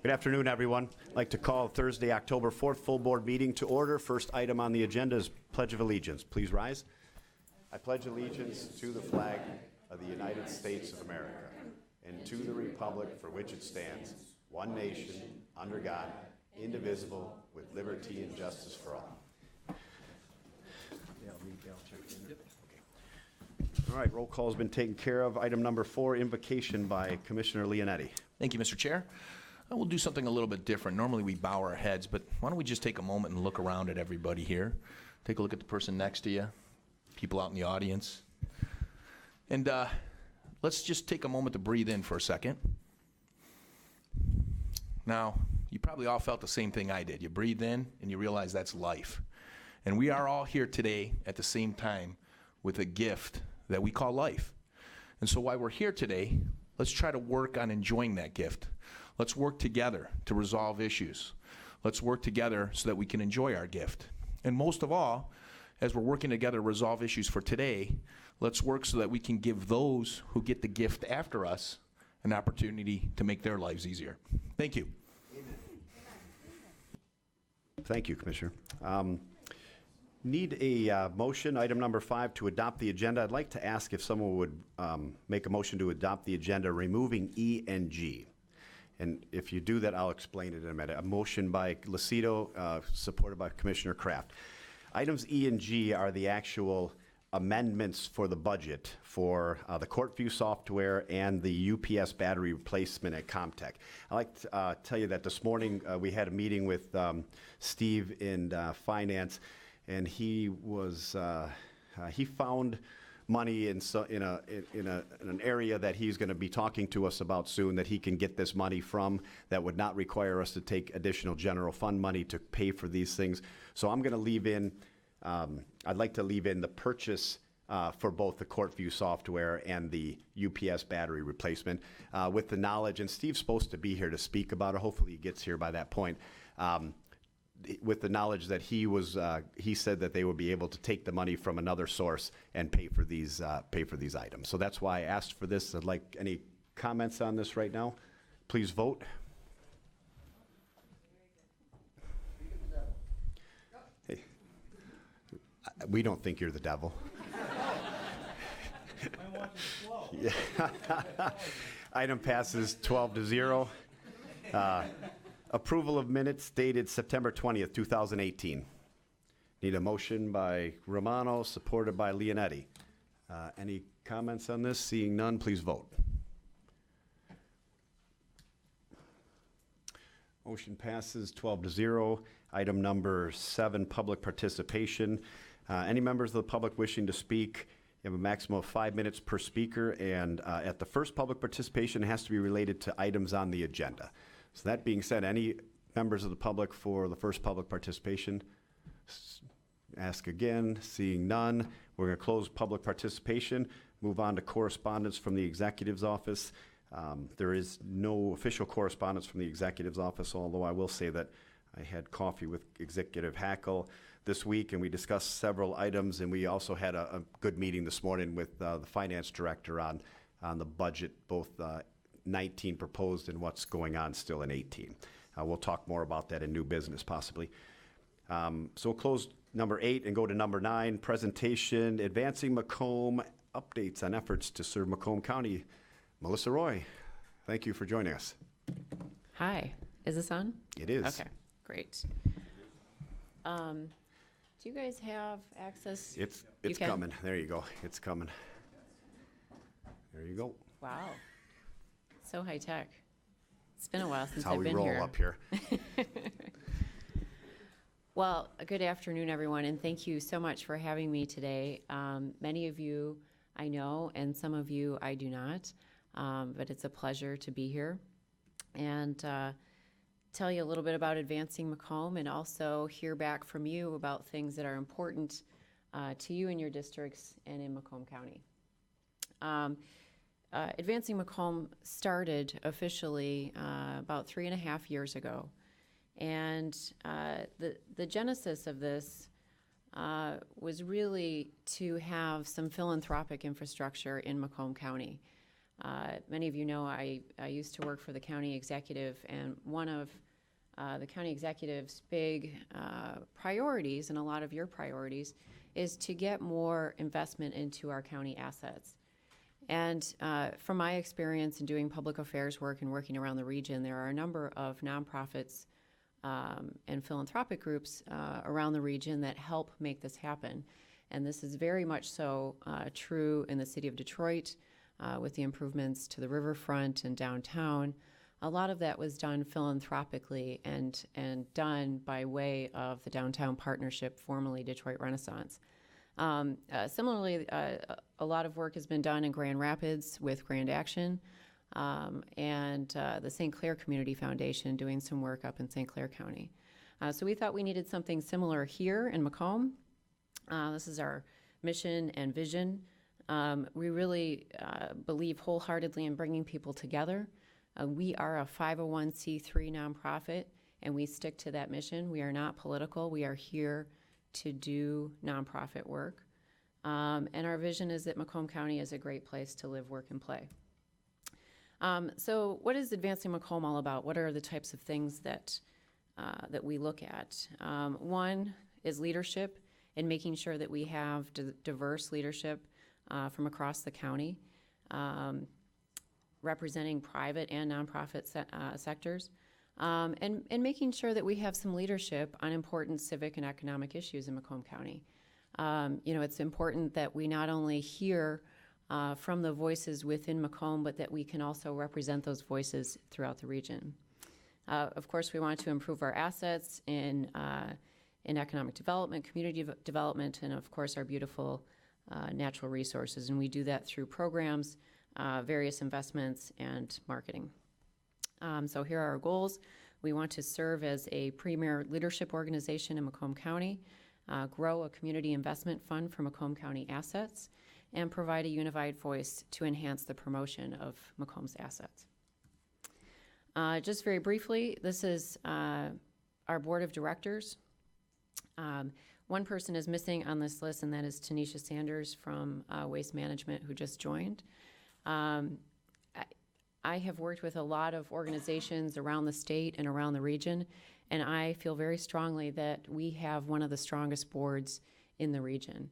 Good afternoon, everyone. I'd like to call Thursday, October 4th, full board meeting to order. First item on the agenda is Pledge of Allegiance. Please rise. I pledge allegiance to the flag of the United States of America and to the republic for which it stands, one nation, under God, indivisible, with liberty and justice for all. All right, roll call has been taken care of. Item number 4, invocation by Commissioner Leonetti. Thank you, Mr. Chair. We'll do something a little bit different. Normally we bow our heads, but why don't we just take a moment and look around at everybody here. Take a look at the person next to you, people out in the audience. And let's just take a moment to breathe in for a second. Now, you probably all felt the same thing I did. You breathe in and you realize that's life. And we are all here today at the same time with a gift that we call life. And so while we're here today, let's try to work on enjoying that gift. Let's work together to resolve issues. Let's work together so that we can enjoy our gift. And most of all, as we're working together to resolve issues for today, let's work so that we can give those who get the gift after us an opportunity to make their lives easier. Thank you. Thank you, Commissioner. Need a motion, item number 5, to adopt the agenda. I'd like to ask if someone would make a motion to adopt the agenda, removing E and G. And if you do that, I'll explain it in a minute. A motion by Lucido, supported by Commissioner Kraft. Items E and G are the actual amendments for the budget for the court view software and the UPS battery replacement at Comtech. I'd like to tell you that this morning we had a meeting with Steve in finance, and he was he found money in an area that he's going to be talking to us about soon, that he can get this money from, that would not require us to take additional general fund money to pay for these things. So I'm going to leave in, I'd like to leave in the purchase for both the court view software and the UPS battery replacement, with the knowledge, and Steve's supposed to be here to speak about it. Hopefully he gets here by that point. With the knowledge that he said that they would be able to take the money from another source and pay for these items. So that's why I asked for this. I'd like any comments on this right now. Please vote. Hey, we don't think you're the devil. Yeah. Item passes 12-0. Approval of minutes dated September 20th, 2018. Need a motion by Romano, supported by Leonetti. Any comments on this? Seeing none, please vote. Motion passes 12-0. Item number 7, public participation. Any members of the public wishing to speak, you have a maximum of 5 minutes per speaker, and at the first public participation, it has to be related to items on the agenda. So that being said, any members of the public for the first public participation? Ask again. Seeing none, we're going to close public participation, move on to correspondence from the executive's office. There is no official correspondence from the executive's office, although I will say that I had coffee with Executive Hackle this week, and we discussed several items, and we also had a good meeting this morning with the finance director on the budget, both 19 proposed and what's going on still in 18. We'll talk more about that in new business possibly. So we'll close number 8 and go to number 9, presentation, advancing Macomb, updates on efforts to serve Macomb County. Melissa Roy, thank you for joining us. Hi, is this on? It is. Okay, great. Do you guys have access? It's coming. There you go. It's coming. There you go. Wow. So high tech. It's been a while since That's I've been how we here. roll up here. Well, good afternoon, everyone, and thank you so much for having me today. Many of you I know, and some of you I do not, but it's a pleasure to be here and tell you a little bit about advancing Macomb, and also hear back from you about things that are important to you in your districts and in Macomb County. Advancing Macomb started officially about 3.5 years ago. And the genesis of this was really to have some philanthropic infrastructure in Macomb County. Many of you know I used to work for the county executive, and one of the county executive's big priorities, and a lot of your priorities, is to get more investment into our county assets. And from my experience in doing public affairs work and working around the region, there are a number of nonprofits and philanthropic groups around the region that help make this happen. And this is very much so true in the city of Detroit with the improvements to the riverfront and downtown. A lot of that was done philanthropically and done by way of the Downtown Partnership, formerly Detroit Renaissance. Similarly, a lot of work has been done in Grand Rapids with Grand Action and the St. Clair Community Foundation doing some work up in St. Clair County. So we thought we needed something similar here in Macomb. This is our mission and vision. We really believe wholeheartedly in bringing people together. We are a 501c3 nonprofit, and we stick to that mission. We are not political. We are here to do nonprofit work. And our vision is that Macomb County is a great place to live, work, and play. So what is Advancing Macomb all about? What are the types of things that we look at? One is leadership and making sure that we have diverse leadership from across the county, representing private and nonprofit sectors, and making sure that we have some leadership on important civic and economic issues in Macomb County. It's important that we not only hear from the voices within Macomb, but that we can also represent those voices throughout the region. Of course, we want to improve our assets in economic development, community development, and of course our beautiful natural resources. And we do that through programs, various investments, and marketing. So here are our goals. We want to serve as a premier leadership organization in Macomb County, grow a community investment fund for Macomb County assets, and provide a unified voice to enhance the promotion of Macomb's assets. Just very briefly, this is our board of directors. One person is missing on this list, and that is Tanisha Sanders from Waste Management, who just joined. I have worked with a lot of organizations around the state and around the region, and I feel very strongly that we have one of the strongest boards in the region.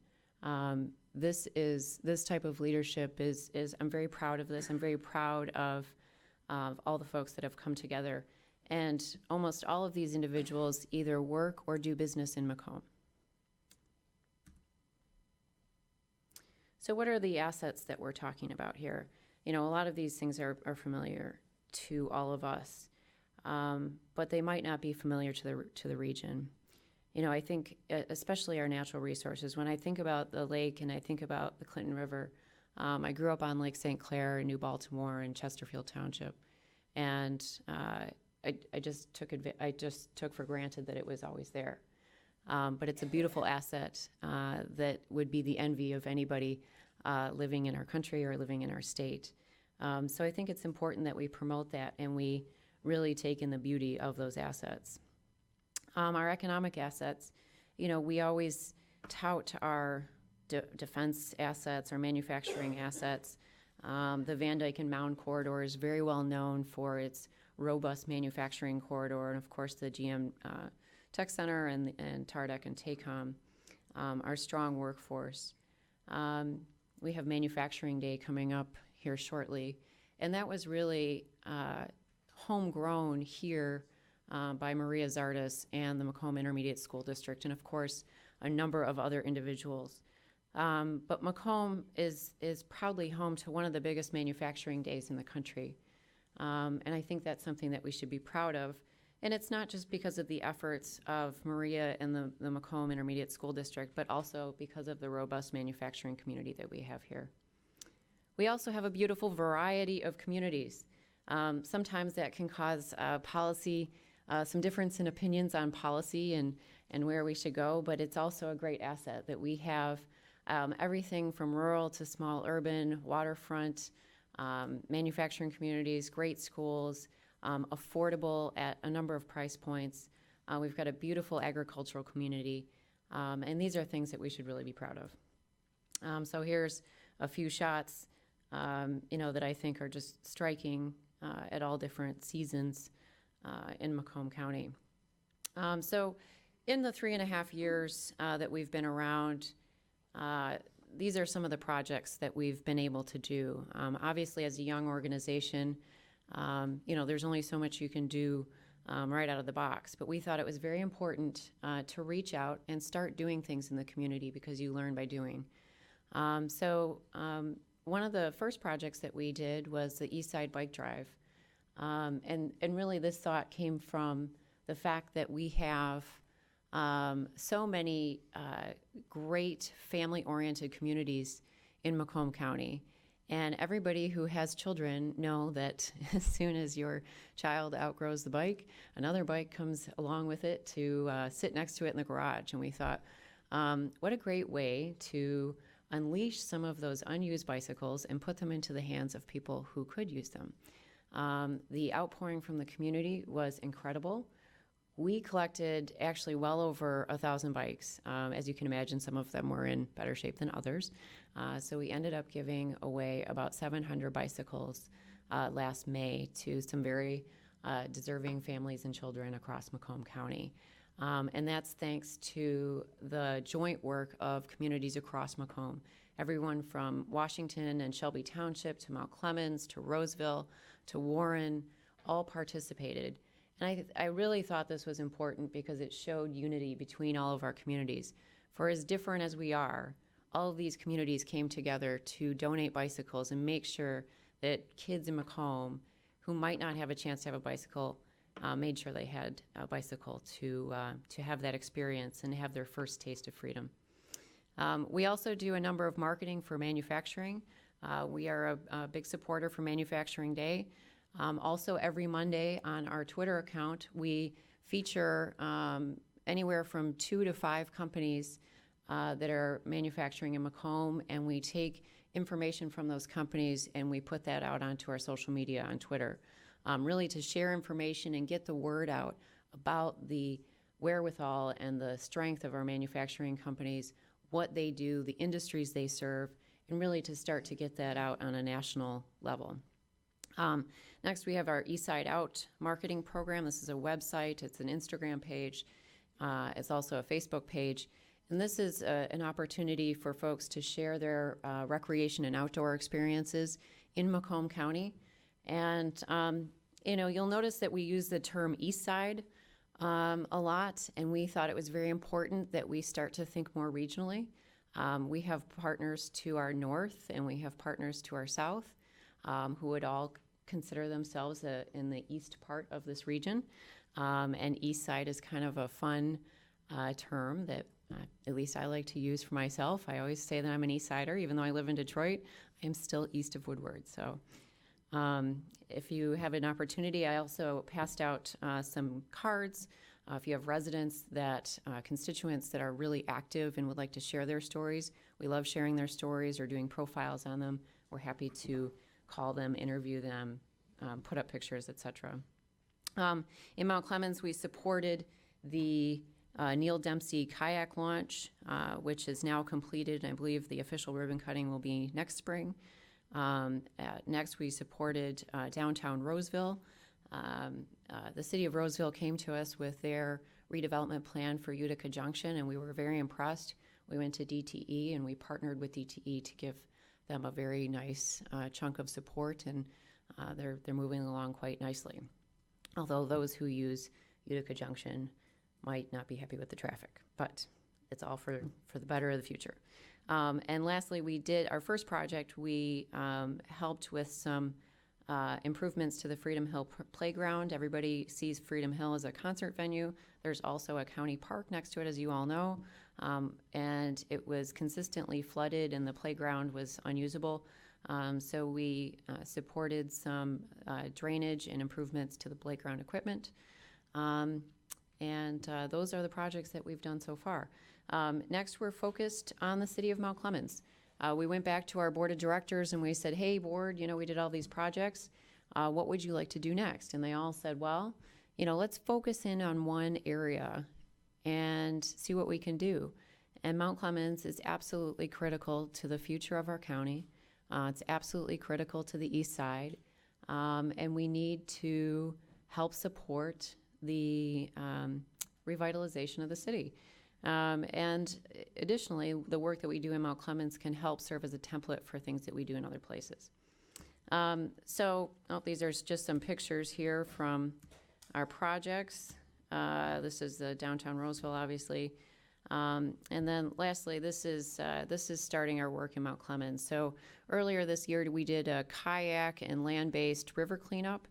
This type of leadership is I'm very proud of this. I'm very proud of all the folks that have come together. And almost all of these individuals either work or do business in Macomb. So what are the assets that we're talking about here? A lot of these things are familiar to all of us, but they might not be familiar to the region. I think especially our natural resources. When I think about the lake and I think about the Clinton River, I grew up on Lake St. Clair in New Baltimore and Chesterfield Township, and I just took for granted that it was always there. But it's a beautiful asset that would be the envy of anybody living in our country or living in our state. So I think it's important that we promote that and we really take in the beauty of those assets. Our economic assets, we always tout our defense assets, our manufacturing assets. The Van Dyke and Mound corridor is very well known for its robust manufacturing corridor, and of course the GM Tech Center and Tardec and TACOM, our strong workforce. We have Manufacturing Day coming up here shortly, and that was really homegrown here by Maria Zardes and the Macomb Intermediate School District, and of course a number of other individuals. But Macomb is proudly home to one of the biggest manufacturing days in the country. And I think that's something that we should be proud of. And it's not just because of the efforts of Maria and the Macomb Intermediate School District, but also because of the robust manufacturing community that we have here. We also have a beautiful variety of communities. Sometimes that can cause some difference in opinions on policy and where we should go, but it's also a great asset that we have everything from rural to small urban, waterfront, manufacturing communities, great schools, affordable at a number of price points. We've got a beautiful agricultural community, and these are things that we should really be proud of. So here's a few shots that I think are just striking at all different seasons in Macomb County. So in the 3.5 years that we've been around, these are some of the projects that we've been able to do. Obviously, as a young organization, there's only so much you can do right out of the box. But we thought it was very important to reach out and start doing things in the community because you learn by doing. One of the first projects that we did was the East Side Bike Drive. And really this thought came from the fact that we have so many great family-oriented communities in Macomb County. And everybody who has children know that as soon as your child outgrows the bike, another bike comes along with it to sit next to it in the garage. And we thought, what a great way to unleash some of those unused bicycles and put them into the hands of people who could use them. The outpouring from the community was incredible. We collected actually well over 1,000 bikes. As you can imagine, some of them were in better shape than others. So we ended up giving away about 700 bicycles last May to some very deserving families and children across Macomb County. And that's thanks to the joint work of communities across Macomb. Everyone from Washington and Shelby Township to Mount Clemens to Roseville to Warren all participated. And I really thought this was important because it showed unity between all of our communities. For as different as we are, all of these communities came together to donate bicycles and make sure that kids in Macomb who might not have a chance to have a bicycle made sure they had a bicycle to have that experience and have their first taste of freedom. We also do a number of marketing for manufacturing. We are a big supporter for Manufacturing Day. Also, every Monday on our Twitter account, we feature anywhere from 2 to 5 companies that are manufacturing in Macomb, and we take information from those companies and we put that out onto our social media on Twitter, really to share information and get the word out about the wherewithal and the strength of our manufacturing companies, what they do, the industries they serve, and really to start to get that out on a national level. Next, we have our East Side Out marketing program. This is a website. It's an Instagram page. It's also a Facebook page. And this is an opportunity for folks to share their recreation and outdoor experiences in Macomb County. And, you'll notice that we use the term East Side a lot, and we thought it was very important that we start to think more regionally. We have partners to our north, and we have partners to our south who would all consider themselves in the east part of this region. And East Side is kind of a fun term that at least I like to use for myself. I always say that I'm an East Sider. Even though I live in Detroit, I'm still east of Woodward. So if you have an opportunity, I also passed out some cards. If you have residents constituents that are really active and would like to share their stories, we love sharing their stories or doing profiles on them. We're happy to call them, interview them, put up pictures, etc. In Mount Clemens, we supported the Neil Dempsey kayak launch, which is now completed. I believe the official ribbon cutting will be next spring. Next, we supported downtown Roseville. The city of Roseville came to us with their redevelopment plan for Utica Junction, and we were very impressed. We went to DTE, and we partnered with DTE to give them a very nice chunk of support, and they're moving along quite nicely. Although those who use Utica Junction might not be happy with the traffic, but it's all for the better of the future. And lastly, we did our first project. We helped with some improvements to the Freedom Hill Playground. Everybody sees Freedom Hill as a concert venue. There's also a county park next to it, as you all know. And it was consistently flooded and the playground was unusable. So we supported some drainage and improvements to the playground equipment. And those are the projects that we've done so far. Next, we're focused on the city of Mount Clemens. We went back to our board of directors and we said, hey, board, we did all these projects. What would you like to do next? And they all said, well, let's focus in on one area and see what we can do. And Mount Clemens is absolutely critical to the future of our county. It's absolutely critical to the east side, and we need to help support the revitalization of the city. And additionally, the work that we do in Mount Clemens can help serve as a template for things that we do in other places. These are just some pictures here from our projects. This is the downtown Roseville, obviously. And then lastly, this is starting our work in Mount Clemens. So earlier this year, we did a kayak and land-based river cleanup.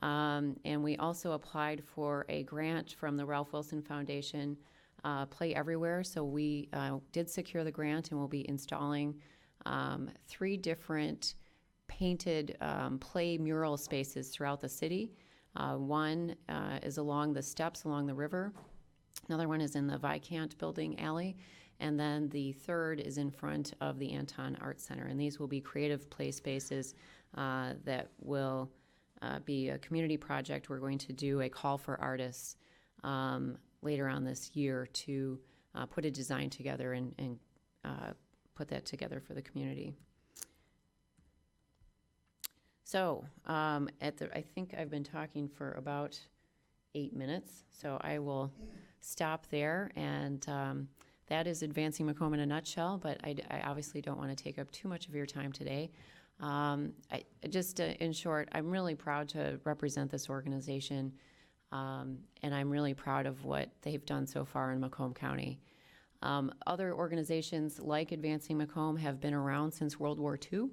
And we also applied for a grant from the Ralph Wilson Foundation, Play Everywhere. So we did secure the grant, and we'll be installing 3 different painted play mural spaces throughout the city. One is along the steps along the river. Another one is in the Viscount Building alley. And then the third is in front of the Anton Art Center. And these will be creative play spaces that will be a community project. We're going to do a call for artists later on this year to put a design together and put that together for the community. So I think I've been talking for about 8 minutes, so I will stop there. And that is Advancing Macomb in a nutshell, but I obviously don't want to take up too much of your time today. In short, I'm really proud to represent this organization, and I'm really proud of what they've done so far in Macomb County. Other organizations like Advancing Macomb have been around since World War II.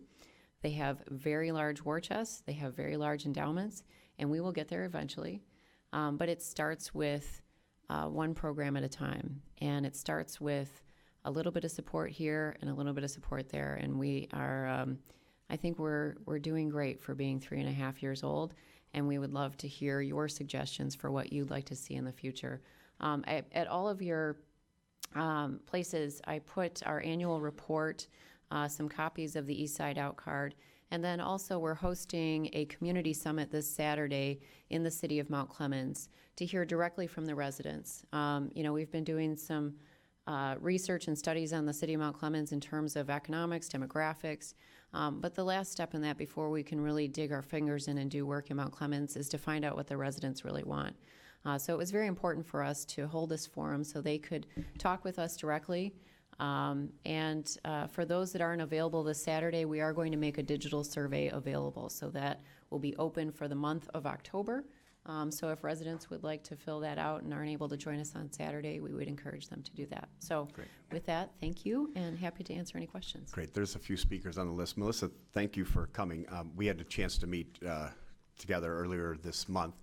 They have very large war chests, they have very large endowments, and we will get there eventually. But it starts with one program at a time, and it starts with a little bit of support here and a little bit of support there, and we are I think we're doing great for being 3.5 years old, and we would love to hear your suggestions for what you'd like to see in the future. At all of your places, I put our annual report, some copies of the East Side Out card, and then also we're hosting a community summit this Saturday in the city of Mount Clemens to hear directly from the residents. We've been doing some research and studies on the city of Mount Clemens in terms of economics, demographics, but the last step in that before we can really dig our fingers in and do work in Mount Clemens is to find out what the residents really want. So it was very important for us to hold this forum so they could talk with us directly. And for those that aren't available this Saturday, we are going to make a digital survey available. So that will be open for the month of October. So if residents would like to fill that out and aren't able to join us on Saturday, we would encourage them to do that. So Great. With that, thank you, and happy to answer any questions. Great. There's a few speakers on the list. Melissa, thank you for coming. We had a chance to meet together earlier this month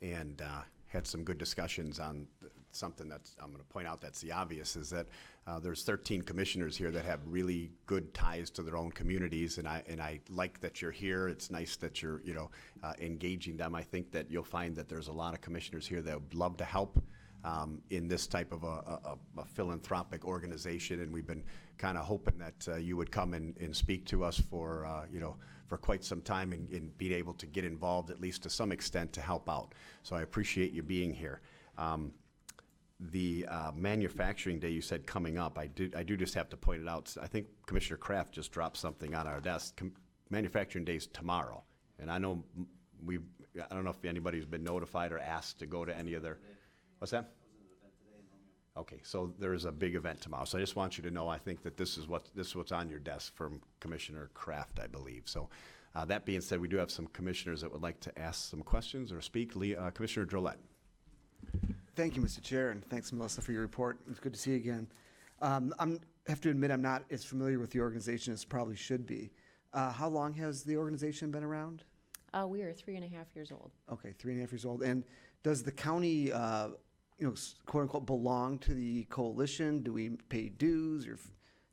and had some good discussions on something that's, I'm going to point out that's the obvious, is that there's 13 commissioners here that have really good ties to their own communities, and I like that you're here. It's nice that you're engaging them. I think that you'll find that there's a lot of commissioners here that would love to help in this type of a philanthropic organization, and we've been kind of hoping that you would come and speak to us for quite some time and be able to get involved at least to some extent to help out. So I appreciate you being here. The manufacturing day you said coming up, I do just have to point it out. I think Commissioner Kraft just dropped something on our desk. Manufacturing day is tomorrow, and I know I don't know if anybody's been notified or asked to go to any other. What's that? Okay, so there is a big event tomorrow. So I just want you to know, I think that this is what's on your desk from Commissioner Kraft, I believe. So that being said, we do have some commissioners that would like to ask some questions or speak. Commissioner Drollet. Thank you, Mr. Chair, and thanks, Melissa, for your report. It's good to see you again. I have to admit I'm not as familiar with the organization as probably should be. How long has the organization been around? We are 3.5 years old. Okay, 3.5 years old. And does the county, quote unquote, belong to the coalition? Do we pay dues or?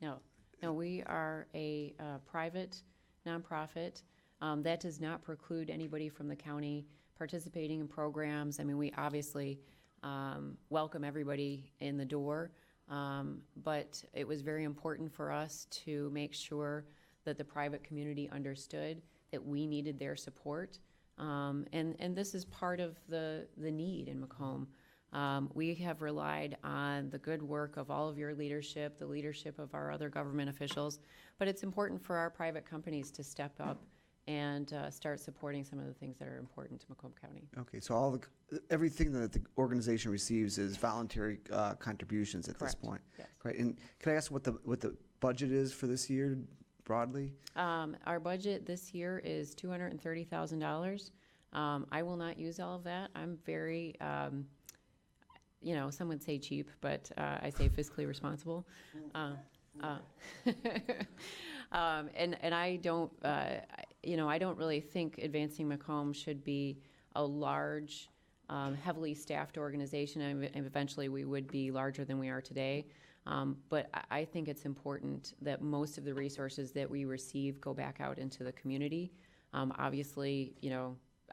No, we are a private nonprofit. That does not preclude anybody from the county participating in programs. I mean, we obviously welcome everybody in the door, but it was very important for us to make sure that the private community understood that we needed their support. And this is part of the need in Macomb. We have relied on the good work of all of your leadership, the leadership of our other government officials, but it's important for our private companies to step up and start supporting some of the things that are important to Macomb County. Okay, so everything that the organization receives is voluntary contributions at this Correct. point? Yes. Right, and can I ask what the budget is for this year broadly? Our budget this year is $230,000. I will not use all of that. I'm very, some would say cheap, but I say fiscally responsible. And I don't, I don't really think Advancing Macomb should be a large, heavily staffed organization, and eventually we would be larger than we are today. But I think it's important that most of the resources that we receive go back out into the community. Obviously,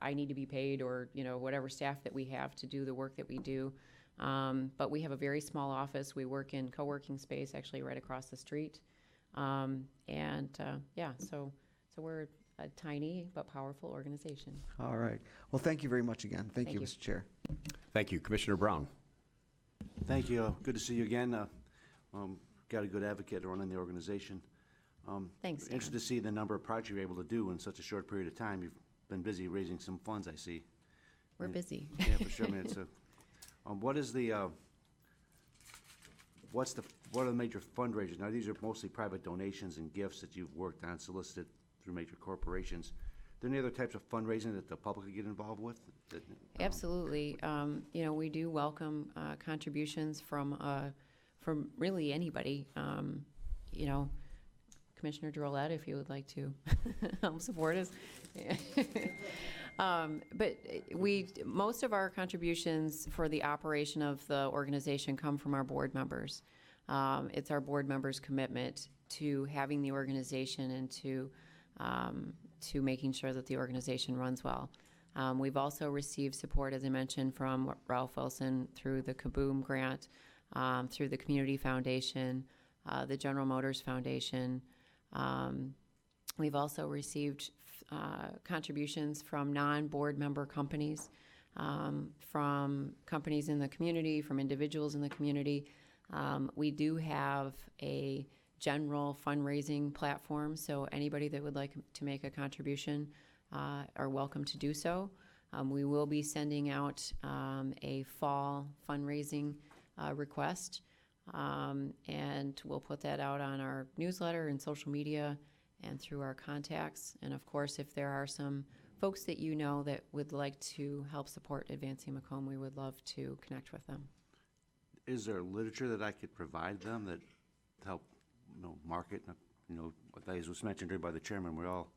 I need to be paid, or, whatever staff that we have to do the work that we do. But we have a very small office. We work in co-working space, actually right across the street. So we're a tiny but powerful organization. All right. Well, thank you very much again. Thank you, you. Mr. Chair. Thank you. Commissioner Brown. Thank you. Good to see you again. Got a good advocate running the organization. Thanks, Don. Interested to see the number of projects you're able to do in such a short period of time. You've been busy raising some funds, I see. We're busy. Yeah, for sure. I mean, what are the major fundraisers? Now, these are mostly private donations and gifts that you've worked on, solicited through major corporations. Are there any other types of fundraising that the public could get involved with? Absolutely. We do welcome contributions from really anybody. Commissioner Drolet, if you would like to help support us. But most of our contributions for the operation of the organization come from our board members. It's our board members' commitment to having the organization and to making sure that the organization runs well. We've also received support, as I mentioned, from Ralph Wilson through the Kaboom grant, through the Community Foundation, the General Motors Foundation. We've also received contributions from non-board member companies, from companies in the community, from individuals in the community. We do have a general fundraising platform, so anybody that would like to make a contribution are welcome to do so. We will be sending out a fall fundraising request, and we'll put that out on our newsletter and social media and through our contacts. And of course, if there are some folks that you know that would like to help support Advancing Macomb, we would love to connect with them. Is there literature that I could provide them that help, market? As was mentioned here by the chairman, we all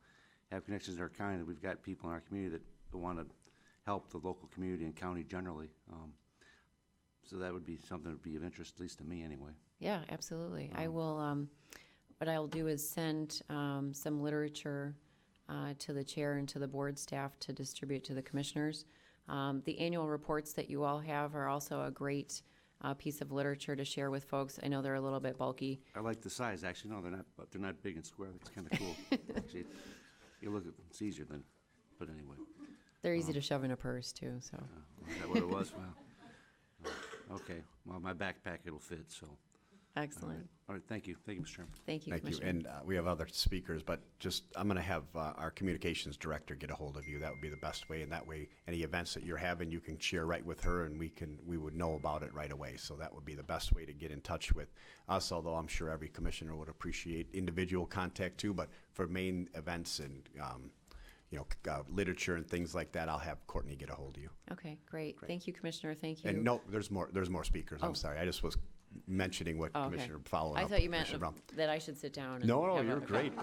have connections in our county, and we've got people in our community that want to help the local community and county generally. So that would be something that would be of interest, at least to me anyway. Yeah, absolutely. I will, what I'll do is send some literature to the chair and to the board staff to distribute to the commissioners. The annual reports that you all have are also a great piece of literature to share with folks. I know they're a little bit bulky. I like the size, actually. No, they're not big and square. It's kind of cool. Actually, you look at it's easier than, but anyway. They're easy to shove in a purse too, so. Is that what it was? Wow. Okay. Well, my backpack, it'll fit, so. Excellent. All right, thank you. Thank you, Mr. Chairman. Thank you, Thank you. Commissioner. And we have other speakers, but I'm going to have our communications director get a hold of you. That would be the best way, and that way, any events that you're having, you can share right with her, and we would know about it right away. So that would be the best way to get in touch with us, although I'm sure every commissioner would appreciate individual contact too. But for main events and literature and things like that, I'll have Courtney get a hold of you. Okay, great. Thank you, Commissioner. Thank you. And no, there's more speakers. Oh. I'm sorry. I just was mentioning what Okay. Commissioner followed I up thought with you meant Commissioner Brown. that I should sit down. And No, have you're a- great.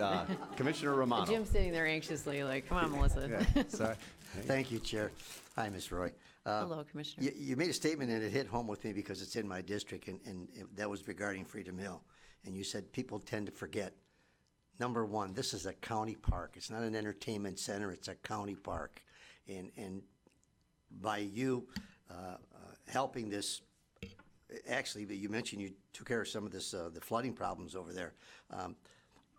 Commissioner Romano. Jim's sitting there anxiously, like, come on, Melissa. Sorry. Thank you, Chair. Hi, Ms. Roy. Hello, Commissioner. You made a statement, and it hit home with me because it's in my district, and that was regarding Freedom Hill. And you said people tend to forget. Number one, this is a county park. It's not an entertainment center. It's a county park. And by you helping this, actually, but you mentioned you took care of some of this, the flooding problems over there.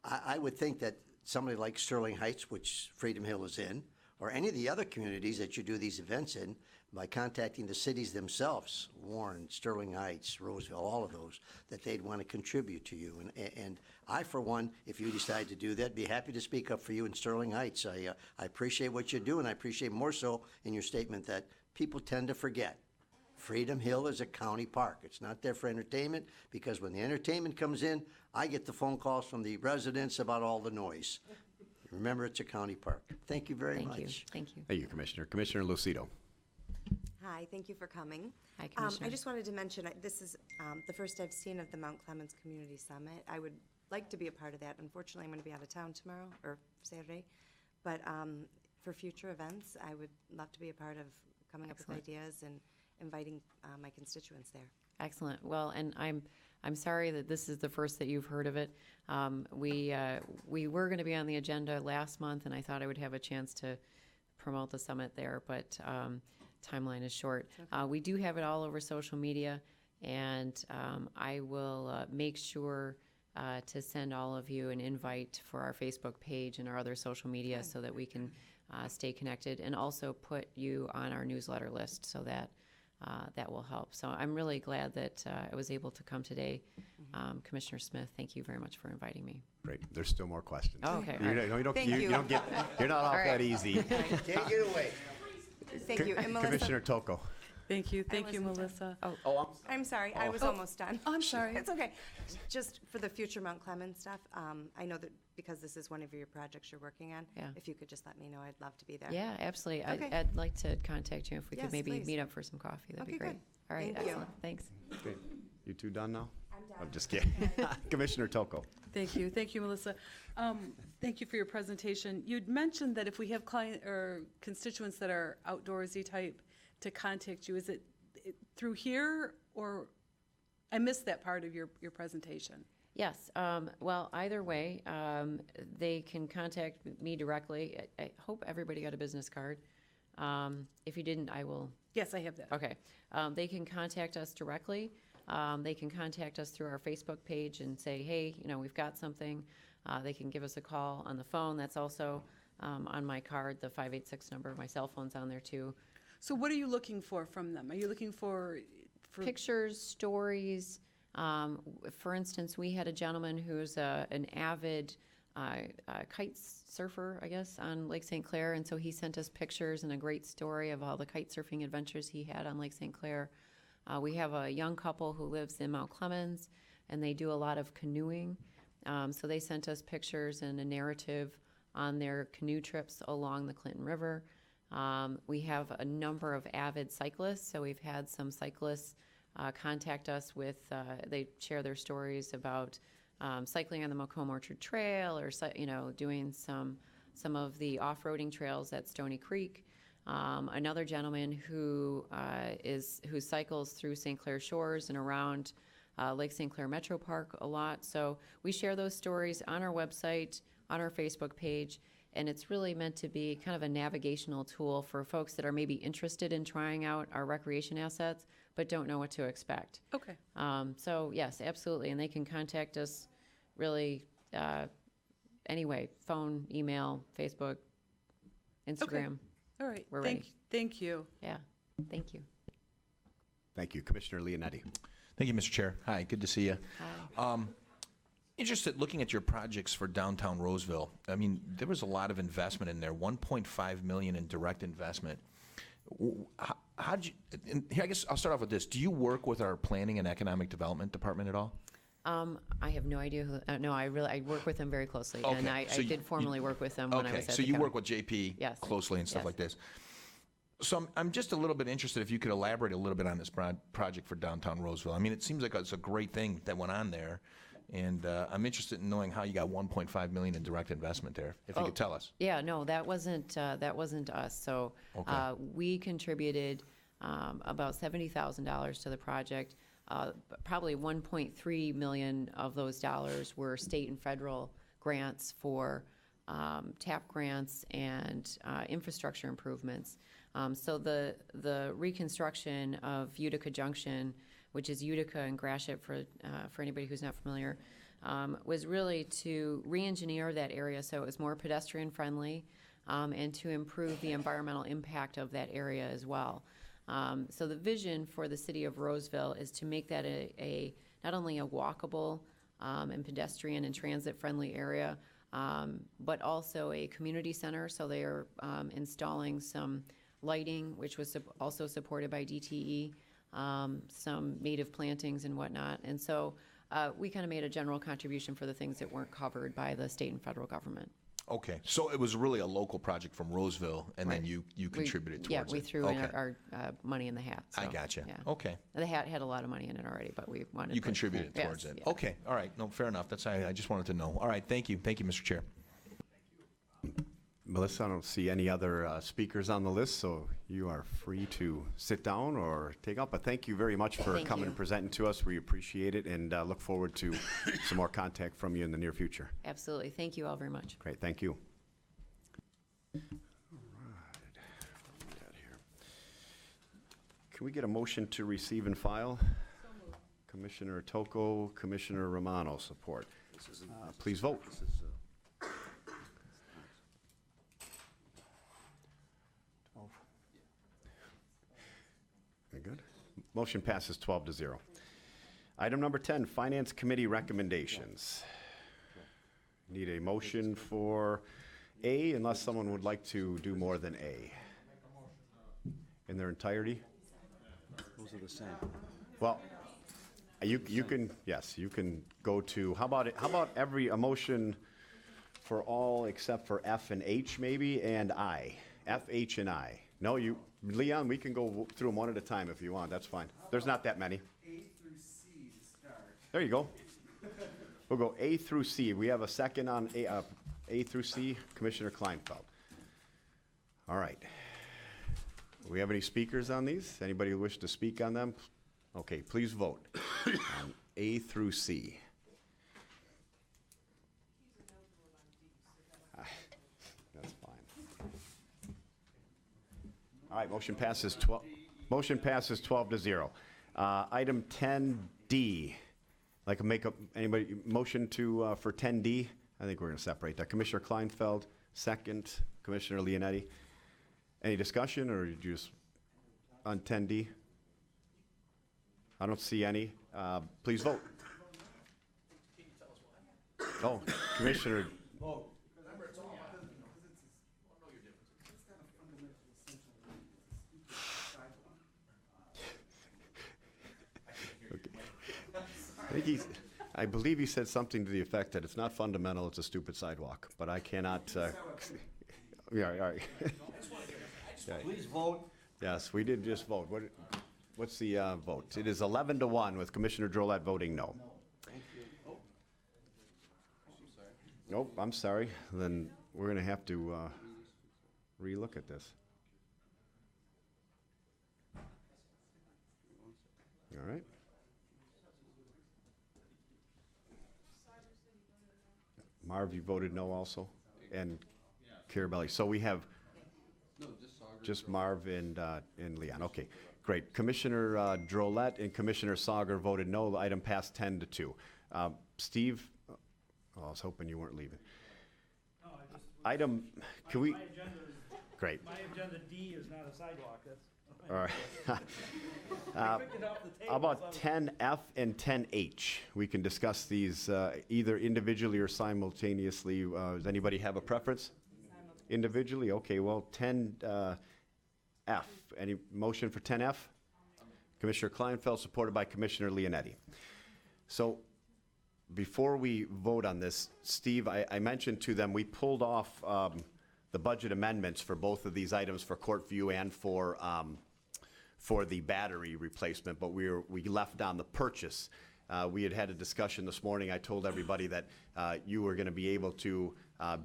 I would think that somebody like Sterling Heights, which Freedom Hill is in, or any of the other communities that you do these events in, by contacting the cities themselves, Warren, Sterling Heights, Roseville, all of those, that they'd want to contribute to you. And I, for one, if you decide to do that, be happy to speak up for you in Sterling Heights. I appreciate what you do, and I appreciate more so in your statement that people tend to forget. Freedom Hill is a county park. It's not there for entertainment, because when the entertainment comes in, I get the phone calls from the residents about all the noise. Remember, it's a county park. Thank you very much. Thank you. Thank you. Thank you, Commissioner. Commissioner Lucido. Hi, thank you for coming. Hi, Commissioner. I just wanted to mention, this is the first I've seen of the Mount Clemens Community Summit. I would like to be a part of that. Unfortunately, I'm going to be out of town tomorrow, or Saturday. But for future events, I would love to be a part of coming up with ideas and inviting my constituents there. Excellent. Well, and I'm sorry that this is the first that you've heard of it. We were going to be on the agenda last month, and I thought I would have a chance to promote the summit there, but timeline is short. We do have it all over social media, and I will make sure to send all of you an invite for our Facebook page and our other social media so that we can stay connected, and also put you on our newsletter list so that that will help. So I'm really glad that I was able to come today. Commissioner Smith, thank you very much for inviting me. Great. There's still more questions. Oh, okay. You don't get, you're not off that easy. Take it away. Thank you. And Melissa, Commissioner Toko. Thank you, wasn't Melissa. I'm sorry, I was almost done. Oh, I'm sorry. It's okay. Just for the future Mount Clemens stuff, I know that because this is one of your projects you're working on, Yeah. if you could just let me know, I'd love to be there. Yeah, absolutely. Okay. I'd like to contact you if we could Yes, maybe please. meet up for some coffee. That'd be Okay, great. good. All right, Thank you. excellent. Thanks. Okay. You two done now? I'm done. I'm just kidding. Commissioner Toko. Thank you, Melissa. Thank you for your presentation. You'd mentioned that if we have client or constituents that are outdoorsy type to contact you, is it through here, or I missed that part of your presentation? Yes. Well, either way, they can contact me directly. I hope everybody got a business card. If you didn't, I will. Yes, I have that. Okay. They can contact us directly. They can contact us through our Facebook page and say, hey, we've got something. They can give us a call on the phone. That's also on my card, the 586 number. My cell phone's on there too. So what are you looking for from them? Are you looking for Pictures, stories. For instance, we had a gentleman who's an avid kite surfer, I guess, on Lake St. Clair, and so he sent us pictures and a great story of all the kite surfing adventures he had on Lake St. Clair. We have a young couple who lives in Mount Clemens, and they do a lot of canoeing. So they sent us pictures and a narrative on their canoe trips along the Clinton River. We have a number of avid cyclists, so we've had some cyclists contact us with, they share their stories about cycling on the Macomb Orchard Trail, or doing some of the off-roading trails at Stony Creek. Another gentleman who cycles through St. Clair Shores and around Lake St. Clair Metro Park a lot. So we share those stories on our website, on our Facebook page, and it's really meant to be kind of a navigational tool for folks that are maybe interested in trying out our recreation assets but don't know what to expect. Okay. So yes, absolutely, and they can contact us really anyway, phone, email, Facebook, Instagram. All right. We're ready. Thank you. Yeah, thank you. Thank you. Commissioner Leonetti. Thank you, Mr. Chair. Hi, good to see you. Hi. Interested, looking at your projects for downtown Roseville, I mean, there was a lot of investment in there, $1.5 million in direct investment. How'd you, and here, I guess I'll start off with this. Do you work with our Planning and Economic Development Department at all? I have no idea who. No, I work with them very closely, and Okay, I did formally work with them when I was at so the you county. work with JP Yes. closely and stuff Yes. like this. So I'm just a little bit interested if you could elaborate a little bit on this project for downtown Roseville. I mean, it seems like it's a great thing that went on there, and I'm interested in knowing how you got $1.5 million in direct investment there. If you could tell us. Yeah, no, that wasn't us. So Okay. we contributed about $70,000 to the project. Probably $1.3 million of those dollars were state and federal grants for TAP grants and infrastructure improvements. So the reconstruction of Utica Junction, which is Utica and Gratiot for anybody who's not familiar, was really to re-engineer that area so it was more pedestrian friendly, and to improve the environmental impact of that area as well. So the vision for the city of Roseville is to make that not only a walkable and pedestrian and transit-friendly area, but also a community center. So they are installing some lighting, which was also supported by DTE, some native plantings and whatnot. And so we kind of made a general contribution for the things that weren't covered by the state and federal government. Okay, so it was really a local project from Roseville, and then you contributed towards it? Yeah, we threw in Okay. our money in the hat. I so, gotcha. yeah. Okay. The hat had a lot of money in it already, but we wanted You to- contributed Yes, towards it? yeah. Okay, all right, no, fair enough, I just wanted to know. All right, thank you, Mr. Chair. Melissa, I don't see any other speakers on the list, so you are free to sit down or take up. But thank you very much for Thank coming you. and presenting to us. We appreciate it and look forward to some more contact from you in the near future. Absolutely. Thank you all very much. Great, thank you. All right. What we got here? Can we get a motion to receive and file? Commissioner Toko, Commissioner Romano, support. Please vote. Very good. Motion passes 12-0. Item number 10, Finance Committee recommendations. Need a motion for A, unless someone would like to do more than A. In their entirety? Those are the same. Well, you can, yes, you can go to, how about a motion for all except for F and H maybe, and I? F, H, and I. No, Leon, we can go through them one at a time if you want, that's fine. There's not that many. A through C to start. There you go. We'll go A through C. We have a second on A through C, Commissioner Kleinfeld. All right. Do we have any speakers on these? Anybody who wish to speak on them? Okay, please vote on A through C. That's fine. All right, motion passes 12-0. Item 10D. Like to make anybody motion to for 10D? I think we're going to separate that. Commissioner Kleinfeld, second. Commissioner Leonetti. Any discussion, or you just on 10D? I don't see any. Please vote. Oh, Commissioner. I believe he said something to the effect that it's not fundamental, it's a stupid sidewalk, but I cannot, yeah, all right. Please vote. Yes, we did just vote. What's the vote? It is 11-1 with Commissioner Drolet voting no. Nope, I'm sorry. Then we're going to have to relook at this. All right. Marv, you voted no also? And Carabelli. So we have just Marv and Leon. Okay, great. Commissioner Drolet and Commissioner Sauger voted no. The item passed 10-2. Steve, oh, I was hoping you weren't leaving. No, I just. Item, can we, My agenda is, great. my agenda D is not a sidewalk, that's. All right. I picked it off the table. How about 10F and 10H? We can discuss these either individually or simultaneously. Does anybody have a preference? Individually? Okay, well, 10F. Any motion for 10F? Commissioner Kleinfeld, supported by Commissioner Leonetti. So before we vote on this, Steve, I mentioned to them, we pulled off the budget amendments for both of these items for Courtview and for the battery replacement, but we left on the purchase. We had a discussion this morning. I told everybody that you were going to be able to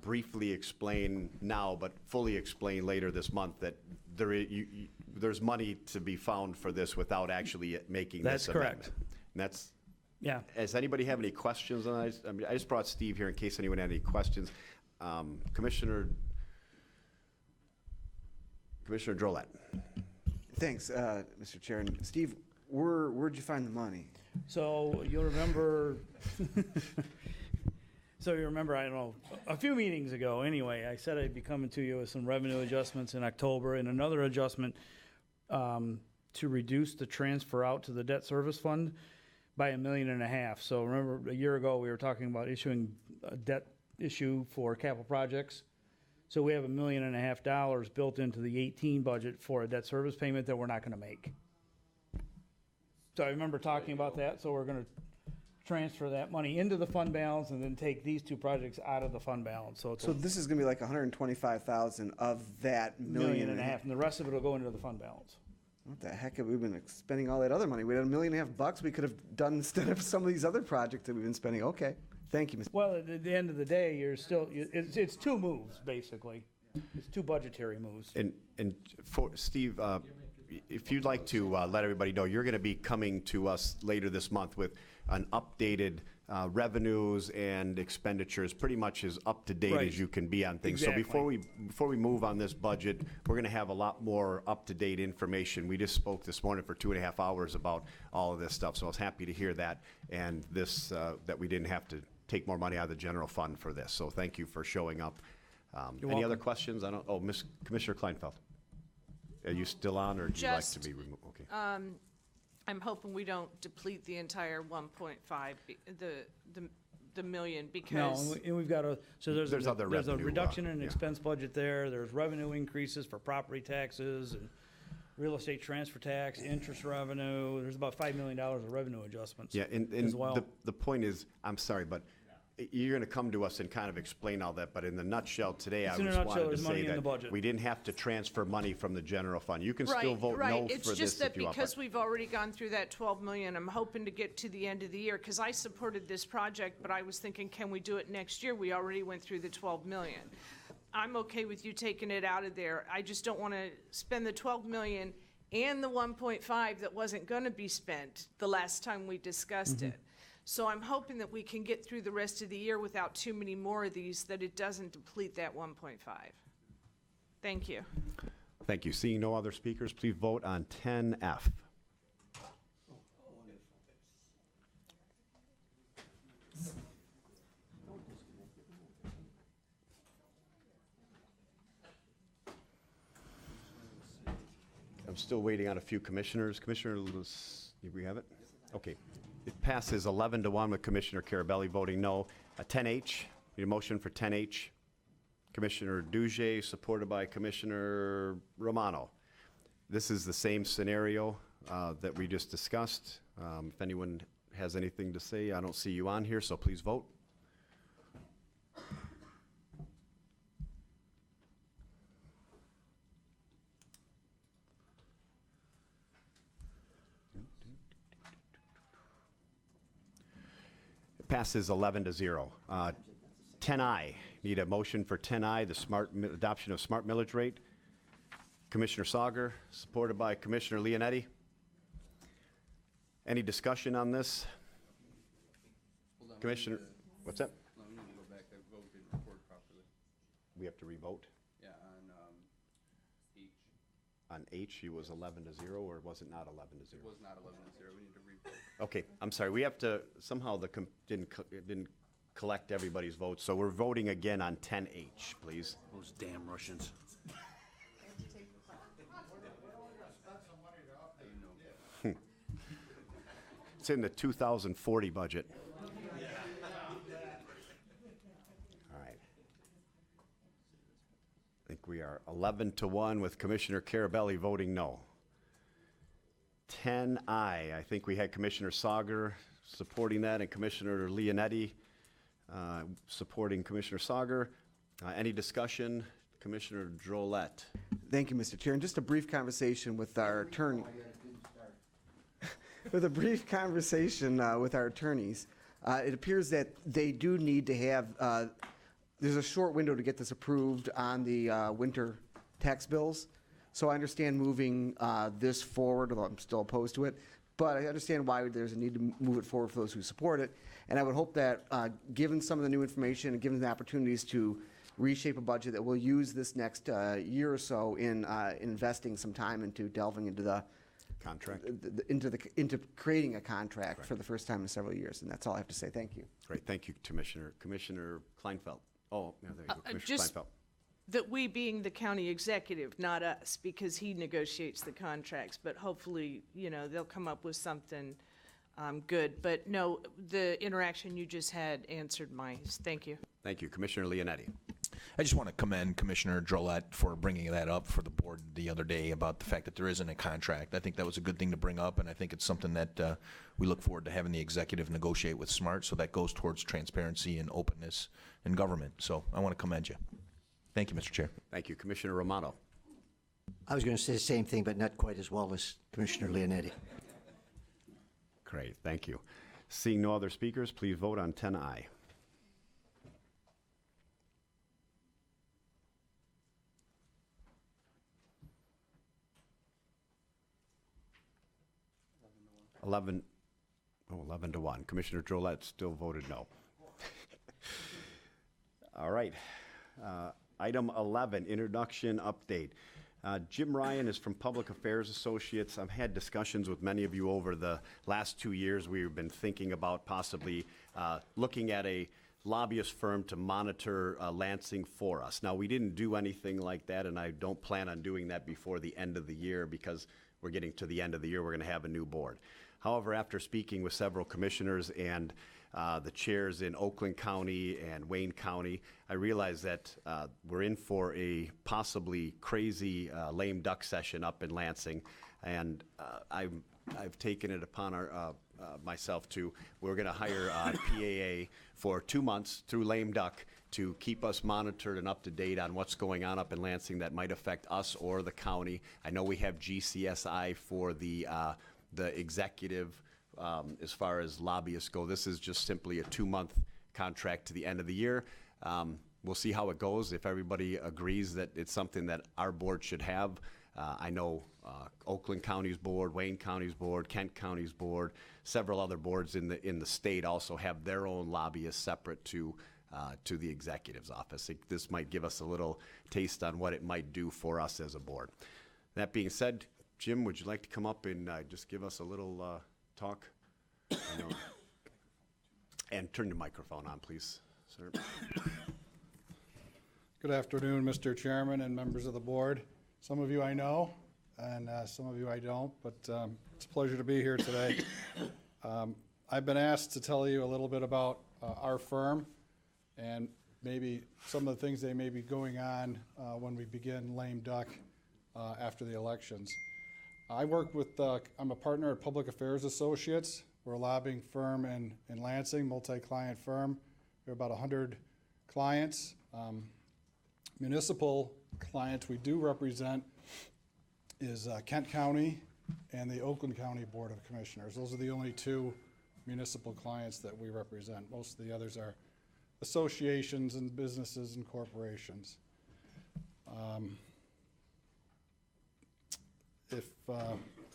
briefly explain now, but fully explain later this month that there's money to be found for this without actually making this That's correct. amendment. And that's, Yeah. does anybody have any questions on it? I mean, I just brought Steve here in case anyone had any questions. Commissioner Drolet. Thanks, Mr. Chair. And Steve, where'd you find the money? So you'll remember, I don't know, a few meetings ago, anyway, I said I'd be coming to you with some revenue adjustments in October and another adjustment to reduce the transfer out to the debt service fund by $1.5 million. So remember, a year ago, we were talking about issuing a debt issue for capital projects. So we have $1.5 million built into the 18 budget for a debt service payment that we're not gonna make. So I remember talking about that, so we're gonna transfer that money into the fund balance and then take these two projects out of the fund balance. So it's So a this is gonna be like 125,000 of that million and a half, and the rest of it will go into the fund balance. What the heck have we been spending all that other money? We had $1.5 million we could have done instead of some of these other projects that we've been spending. Okay, thank you, Mr. Well, at the end of the day, you're still, it's two moves, basically. It's two budgetary moves. And for Steve, if you'd like to let everybody know, you're going to be coming to us later this month with an updated revenues and expenditures, pretty much as up to date Right. as you can be on things. Exactly. So before we move on this budget, we're going to have a lot more up to date information. We just spoke this morning for 2.5 hours about all of this stuff, so I was happy to hear that, and this that we didn't have to take more money out of the general fund for this. So thank you for showing up. Any other welcome. questions? I don't. Oh, Commissioner Kleinfeld. Are you still on, or would you like to be removed? Okay. I'm hoping we don't deplete the entire 1.5, the million, No, because, and we've got so there's There's other there's a revenue, reduction in yeah. expense budget there. There's revenue increases for property taxes and real estate transfer tax, interest revenue. There's about $5 million of revenue adjustments. Yeah, and as well. the point is, I'm sorry, but you're going to come to us and kind of explain all that, but in the nutshell today, I It's in a just nutshell, wanted to there's money say in the that budget. we didn't have to transfer money from the general fund. You can still right, vote right. no It's for just this that if you want. because but- we've already gone through that 12 million, I'm hoping to get to the end of the year, because I supported this project, but I was thinking, can we do it next year? We already went through the 12 million. I'm okay with you taking it out of there. I just don't want to spend the 12 million and the 1.5 that wasn't going to be spent the last time we discussed it. So I'm hoping that we can get through the rest of the year without too many more of these, that it doesn't deplete that 1.5. Thank you. Thank you. Seeing no other speakers, please vote on 10F. I'm still waiting on a few commissioners. Commissioner, we have it? Okay. It passes 11-1 with Commissioner Carabelli voting no. 10H, need a motion for 10H. Commissioner Duje, supported by Commissioner Romano. This is the same scenario that we just discussed. If anyone has anything to say, I don't see you on here, so please vote. It passes 11-0. 10I, need a motion for 10I, the adoption of smart millage rate. Commissioner Sauger, supported by Commissioner Leonetti. Any discussion on this? Commissioner, what's that? No, we need to go back, that vote didn't record properly. We have to revote? Yeah, on, H, On H, he was 11-0, or was it not 11-0? it was not 11-0, we need to revote. Okay, I'm sorry, we have to, somehow it didn't collect everybody's votes, so we're voting again on 10H, please. Those damn Russians. It's in the 2040 budget. All right. I think we are 11-1 with Commissioner Carabelli voting no. 10I, I think we had Commissioner Sauger supporting that and Commissioner Leonetti supporting Commissioner Sauger. Any discussion? Commissioner Drollet. Thank you, Mr. Chair. And just a brief conversation with our attorney. With a brief conversation with our attorneys, it appears that they do need to have, there's a short window to get this approved on the winter tax bills. So I understand moving this forward, although I'm still opposed to it, but I understand why there's a need to move it forward for those who support it. And I would hope that, given some of the new information and given the opportunities to reshape a budget, that we'll use this next year or so in investing some time into delving into the Contract. into creating a contract for the first time in several years. And that's all I have to say. Thank you. Great, thank you, Commissioner. Commissioner Kleinfeld. Oh, yeah, there you go, Commissioner just- Kleinfeld. That we being the county executive, not us, because he negotiates the contracts, but hopefully, you know, they'll come up with something good. But no, the interaction you just had answered mine. Thank you. Thank you. Commissioner Leonetti. I just want to commend Commissioner Drollet for bringing that up for the board the other day about the fact that there isn't a contract. I think that was a good thing to bring up, and I think it's something that we look forward to having the executive negotiate with SMART, so that goes towards transparency and openness in government. So I want to commend you. Thank you, Mr. Chair. Thank you. Commissioner Romano. I was going to say the same thing, but not quite as well as Commissioner Leonetti. Great. Thank you. Seeing no other speakers, please vote on 10I. Eleven to 1. Commissioner Drollet still voted no. All right. Item 11, introduction update. Jim Ryan is from Public Affairs Associates. I've had discussions with many of you over the last 2 years. We've been thinking about possibly looking at a lobbyist firm to monitor Lansing for us. Now, we didn't do anything like that, and I don't plan on doing that before the end of the year because we're getting to the end of the year. We're going to have a new board. However, after speaking with several commissioners and the chairs in Oakland County and Wayne County, I realized that we're in for a possibly crazy lame duck session up in Lansing, and I've taken it upon myself to, we're going to hire PAA for 2 months through lame duck to keep us monitored and up to date on what's going on up in Lansing that might affect us or the county. I know we have GCSI for the executive. As far as lobbyists go, this is just simply a 2-month contract to the end of the year. We'll see how it goes. If everybody agrees that it's something that our board should have, I know Oakland County's board, Wayne County's board, Kent County's board, several other boards in the state also have their own lobbyists separate to the executive's office. This might give us a little taste on what it might do for us as a board. That being said, Jim, would you like to come up and just give us a little talk? And turn your microphone on, please, sir. Good afternoon, Mr. Chairman and members of the board. Some of you I know, and some of you I don't, but it's a pleasure to be here today. I've been asked to tell you a little bit about our firm and maybe some of the things that may be going on when we begin lame duck after the elections. I work with, I'm a partner at Public Affairs Associates. We're a lobbying firm in Lansing, multi-client firm. We have about 100 clients. Municipal clients we do represent is Kent County and the Oakland County Board of Commissioners. Those are the only 2 municipal clients that we represent. Most of the others are associations and businesses and corporations.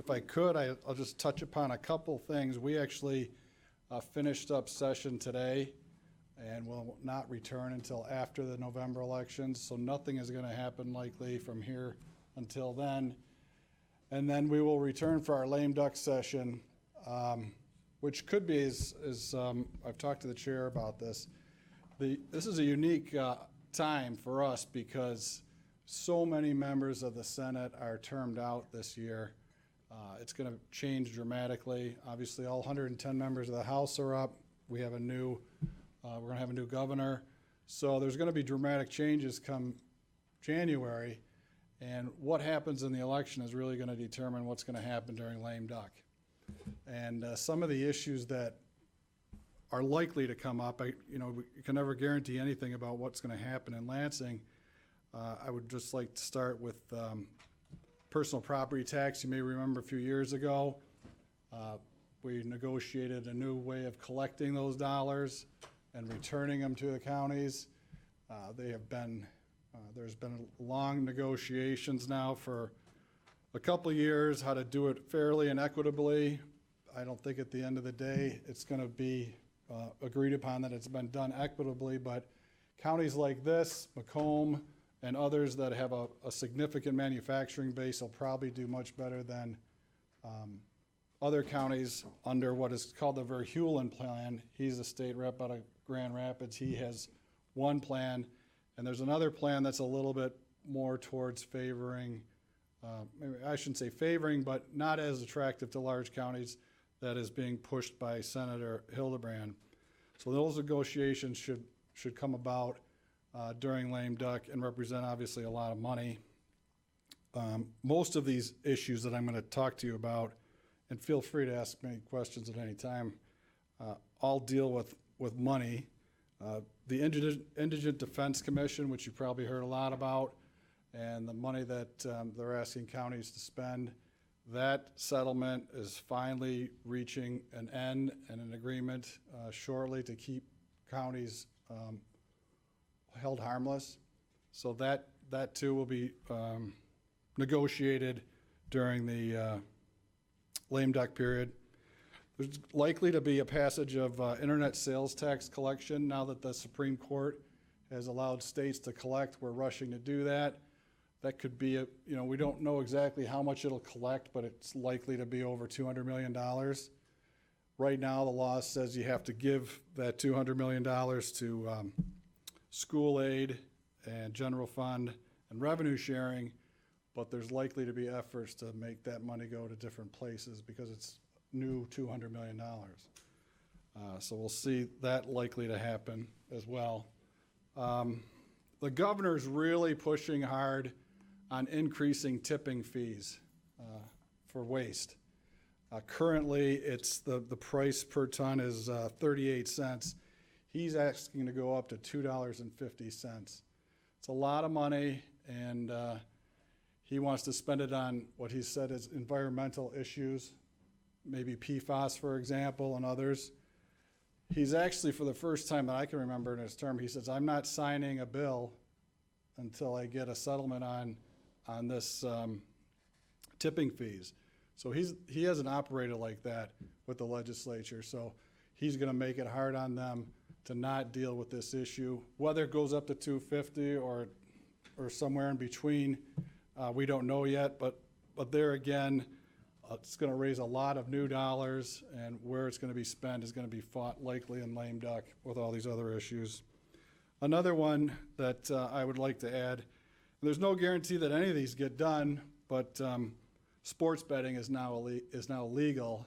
If I could, I'll just touch upon a couple things. We actually finished up session today and will not return until after the November elections, so nothing is going to happen likely from here until then. And then we will return for our lame duck session, which could be, as I've talked to the chair about this, this is a unique time for us because so many members of the Senate are termed out this year. It's going to change dramatically. Obviously, all 110 members of the House are up. We have we're going to have a new governor. So there's going to be dramatic changes come January. And what happens in the election is really going to determine what's going to happen during lame duck. And some of the issues that are likely to come up, we can never guarantee anything about what's going to happen in Lansing. I would just like to start with personal property tax. You may remember a few years ago, we negotiated a new way of collecting those dollars and returning them to the counties. There's been long negotiations now for a couple of years how to do it fairly and equitably. I don't think at the end of the day it's going to be agreed upon that it's been done equitably, but counties like this, Macomb, and others that have a significant manufacturing base will probably do much better than other counties under what is called the Verheulen plan. He's a state rep out of Grand Rapids. He has one plan, And there's another plan that's a little bit more towards favoring, maybe I shouldn't say favoring, but not as attractive to large counties, that is being pushed by Senator Hildebrand. So those negotiations should come about during lame duck and represent obviously a lot of money. Most of these issues that I'm going to talk to you about, and feel free to ask me questions at any time, all deal with money. The Indigent Defense Commission, which you probably heard a lot about, and the money that they're asking counties to spend, that settlement is finally reaching an end and an agreement shortly to keep counties held harmless. So that too will be negotiated during the lame duck period. There's likely to be a passage of internet sales tax collection now that the Supreme Court has allowed states to collect. We're rushing to do that. That could be, we don't know exactly how much it'll collect, but it's likely to be over $200 million. Right now, the law says you have to give that $200 million to school aid and general fund and revenue sharing, but there's likely to be efforts to make that money go to different places because it's new $200 million. So we'll see that likely to happen as well. The governor's really pushing hard on increasing tipping fees for waste. Currently, it's the price per ton is 38 cents. He's asking to go up to $2.50. It's a lot of money, and he wants to spend it on what he said is environmental issues, maybe PFAS, for example, and others. He's actually, for the first time that I can remember in his term, he says, I'm not signing a bill until I get a settlement on this tipping fees. So he hasn't operated like that with the legislature. So he's going to make it hard on them to not deal with this issue. Whether it goes up to $2.50 or somewhere in between, we don't know yet. But there again, it's going to raise a lot of new dollars, and where it's going to be spent is going to be fought likely in lame duck with all these other issues. Another one that I would like to add, there's no guarantee that any of these get done, but sports betting is now legal,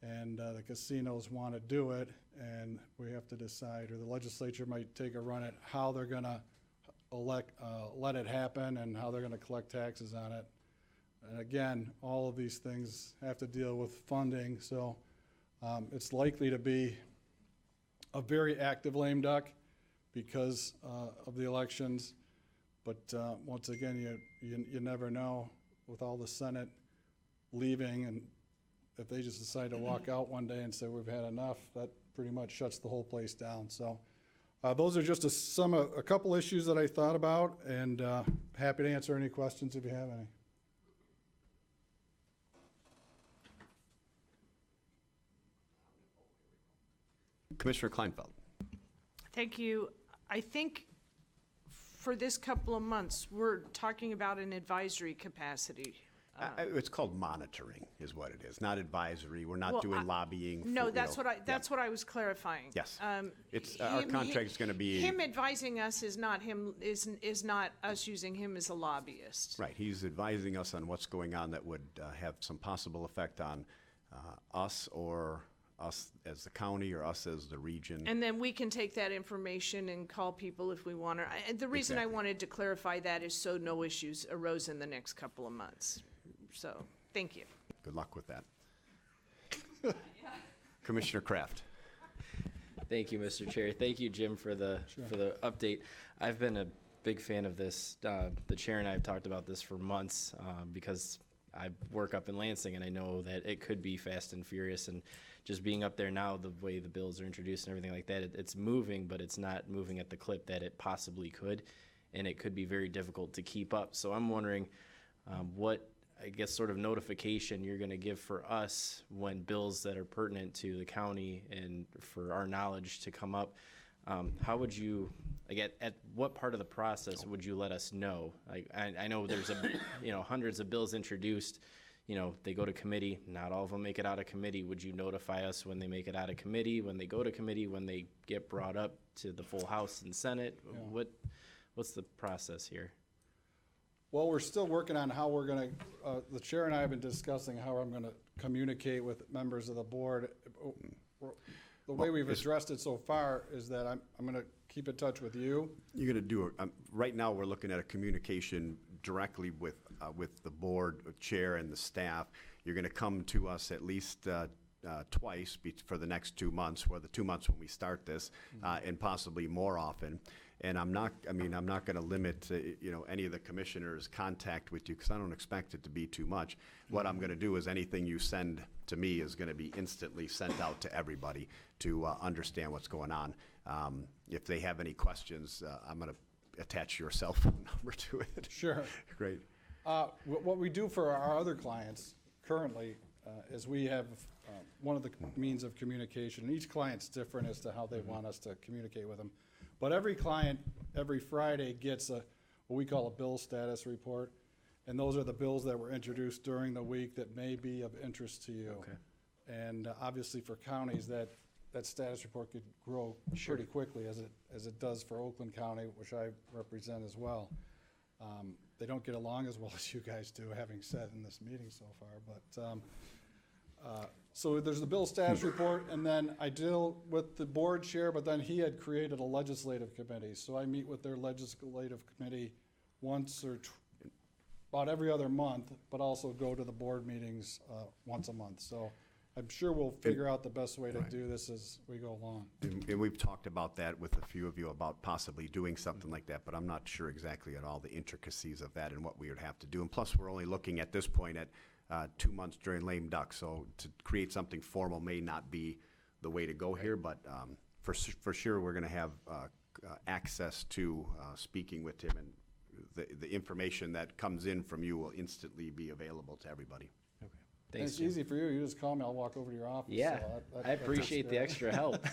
and the casinos want to do it, and we have to decide, or the legislature might take a run at how they're going to let it happen and how they're going to collect taxes on it. And again, all of these things have to deal with funding, so it's likely to be a very active lame duck because of the elections. But once again, you never know with all the Senate leaving, and if they just decide to walk out one day and say we've had enough, that pretty much shuts the whole place down. So those are just a couple issues that I thought about, and happy to answer any questions if you have any. Commissioner Kleinfeld. Thank you. I think for this couple of months, we're talking about an advisory capacity. It's called monitoring is what it is, not advisory. We're not Well, doing lobbying. No, that's what I was clarifying. Yes. It's our contract is going to be him advising us is not us using him as a lobbyist. right. He's advising us on what's going on that would have some possible effect on us or us as the county or us as the region. And then we can take that information and call people if we want to. The reason I Exactly. wanted to clarify that is so no issues arose in the next couple of months. So, thank you. Good luck with that. Commissioner Kraft. Thank you, Mr. Chair. Thank you, Jim, for the update. I've been a big fan of this. The chair and I have talked about this for months because I work up in Lansing, and I know that it could be fast and furious. And just being up there now, the way the bills are introduced and everything like that, it's moving, but it's not moving at the clip that it possibly could, and it could be very difficult to keep up. So I'm wondering what, I guess, sort of notification you're going to give for us when bills that are pertinent to the county and for our knowledge to come up. How would you, like, at what part of the process would you let us know? Like, I know there's hundreds of bills introduced. They go to committee. Not all of them make it out of committee. Would you notify us when they make it out of committee, when they go to committee, when they get brought up to the full House and Senate? Yeah. what's the process here? Well, we're still working on how we're gonna, the chair and I have been discussing how I'm gonna communicate with members of the board. The way we've addressed it so far is that I'm gonna keep in touch with you. You're gonna do, right now, we're looking at a communication directly with the board chair and the staff. You're gonna come to us at least twice for the next 2 months, or the 2 months when we start this, and possibly more often. And I'm not gonna limit, any of the commissioners' contact with you, because I don't expect it to be too much. What I'm gonna do is anything you send to me is gonna be instantly sent out to everybody to understand what's going on. If they have any questions, I'm gonna attach your cell phone number to it. Sure. Great. What we do for our other clients currently is we have one of the means of communication, and each client's different as to how they want us to communicate with them. But every client, every Friday, gets what we call a bill status report, and those are the bills that were introduced during the week that may be of interest to you. Okay. And obviously for counties, that status report could grow pretty quickly, as it does for Oakland County, which I represent as well. They don't get along as well as you guys do, having said in this meeting so far, but so there's the bill status report, and then I deal with the board chair, but then he had created a legislative committee. So I meet with their legislative committee once or about every other month, but also go to the board meetings once a month. So I'm sure we'll figure out the best way to do this as we go along. And we've talked about that with a few of you about possibly doing something like that, but I'm not sure exactly at all the intricacies of that and what we would have to do. And plus, we're only looking at this point at 2 months during lame duck, so to create something formal may not be the way to go here, but for sure, we're gonna have access to speaking with him, and the information that comes in from you will instantly be available to everybody. Okay. And Thanks, it's Jim. easy for you. You just call me. I'll walk over to your office. Yeah, So I appreciate the that's extra help.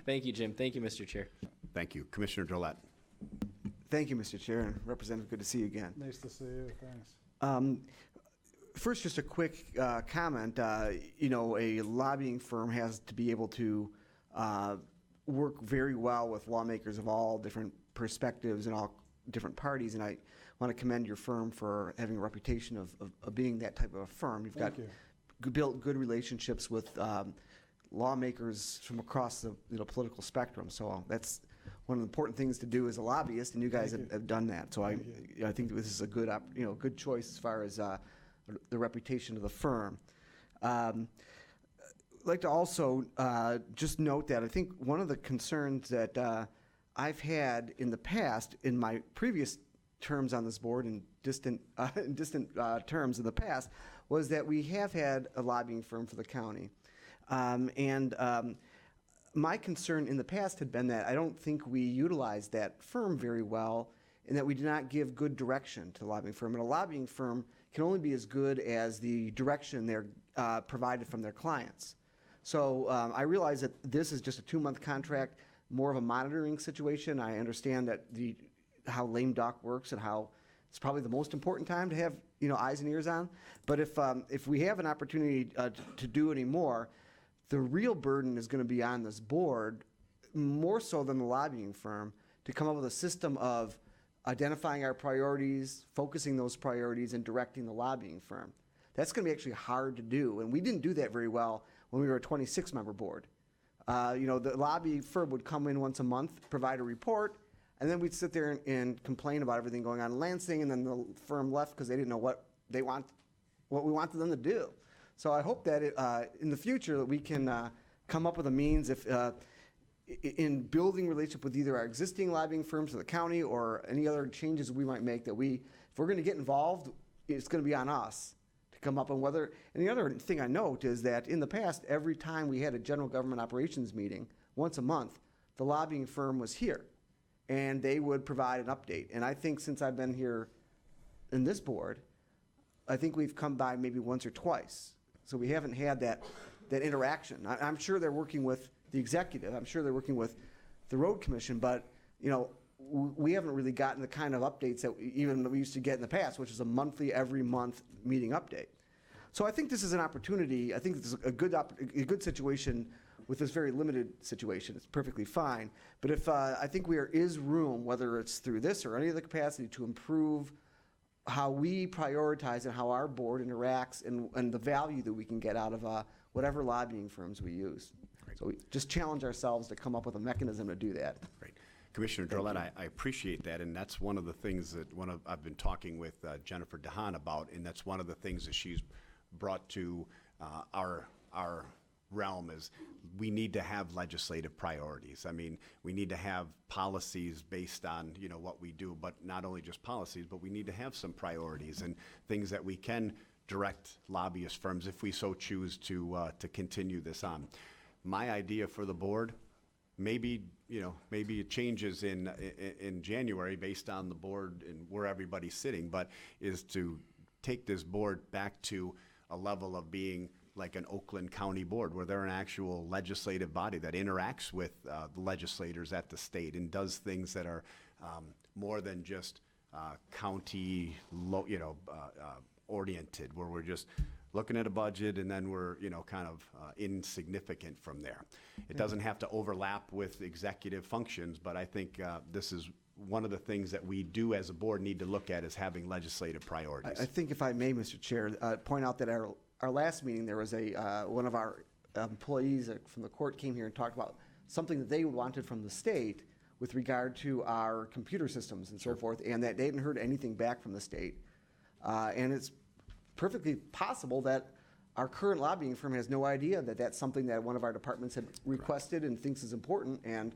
Thank you, Jim. Thank you, Mr. Chair. Thank you. Commissioner Drollet. Thank you, Mr. Chair, and Representative, good to see you again. Nice to see you. Thanks. First, just a quick comment. A lobbying firm has to be able to work very well with lawmakers of all different perspectives and all different parties, and I want to commend your firm for having a reputation of being that type of a firm. You've Thank got you. built good relationships with lawmakers from across the political spectrum, so that's one of the important things to do as a lobbyist, and you guys have done that. So I think this is a good good choice as far as the reputation of the firm. I'd like to also just note that I think one of the concerns that I've had in the past, in my previous terms on this board, in distant terms in the past, was that we have had a lobbying firm for the county. My concern in the past had been that I don't think we utilized that firm very well, and that we did not give good direction to the lobbying firm. And a lobbying firm can only be as good as the direction they're provided from their clients. So I realize that this is just a 2-month contract, more of a monitoring situation. I understand that how lame duck works and how it's probably the most important time to have eyes and ears on. But if we have an opportunity to do any more, the real burden is going to be on this board, more so than the lobbying firm, to come up with a system of identifying our priorities, focusing those priorities, and directing the lobbying firm. That's going to be actually hard to do, and we didn't do that very well when we were a 26-member board. The lobby firm would come in once a month, provide a report, and then we'd sit there and complain about everything going on in Lansing, and then the firm left because they didn't know what we wanted them to do. So I hope that in the future that we can come up with a means in building relationship with either our existing lobbying firms in the county or any other changes we might make, that if we're going to get involved, it's going to be on us to come up on whether. And the other thing I note is that in the past, every time we had a general government operations meeting, once a month, the lobbying firm was here, and they would provide an update. And I think since I've been here in this board, I think we've come by maybe once or twice. So we haven't had that interaction. I'm sure they're working with the executive. I'm sure they're working with the road commission, but we haven't really gotten the kind of updates that we used to get in the past, which is a monthly, every month meeting update. So I think this is an opportunity. I think this is a good situation with this very limited situation, it's perfectly fine. But if, I think there is room, whether it's through this or any other capacity, to improve how we prioritize and how our board interacts and the value that we can get out of whatever lobbying firms we use. So we just challenge ourselves to come up with a mechanism to do that. Great. Commissioner Drollet, I appreciate that, and that's one of the things that I've been talking with Jennifer DeHaan about, and that's one of the things that she's brought to our realm is we need to have legislative priorities. I mean, we need to have policies based on, what we do, but not only just policies, but we need to have some priorities and things that we can direct lobbyist firms if we so choose to continue this on. My idea for the board, maybe it changes in January based on the board and where everybody's sitting, but is to take this board back to a level of being like an Oakland County board, where they're an actual legislative body that interacts with the legislators at the state and does things that are more than just county, oriented, where we're just looking at a budget and then we're, kind of insignificant from there. It doesn't have to overlap with executive functions, but I think this is one of the things that we do as a board need to look at is having legislative priorities. I think if I may, Mr. Chair, point out that our last meeting, there was one of our employees from the court came here and talked about something that they wanted from the state with regard to our computer systems and so forth, and that they hadn't heard anything back from the state. And it's perfectly possible that our current lobbying firm has no idea that that's something that one of our departments had requested and thinks is important, and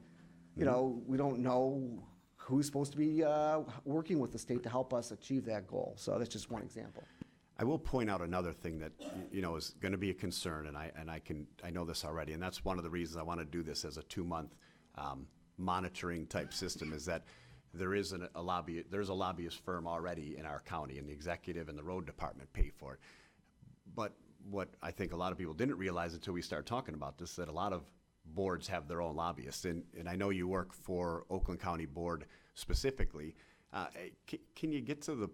we don't know who's supposed to be working with the state to help us achieve that goal. So that's just one example. I will point out another thing that is going to be a concern, and I know this already, and that's one of the reasons I want to do this as a 2-month monitoring type system. Is that there's a lobbyist firm already in our county, and the executive and the road department pay for it. But what I think a lot of people didn't realize until we started talking about this, that a lot of boards have their own lobbyists, and I know you work for Oakland County Board specifically. Can you get to the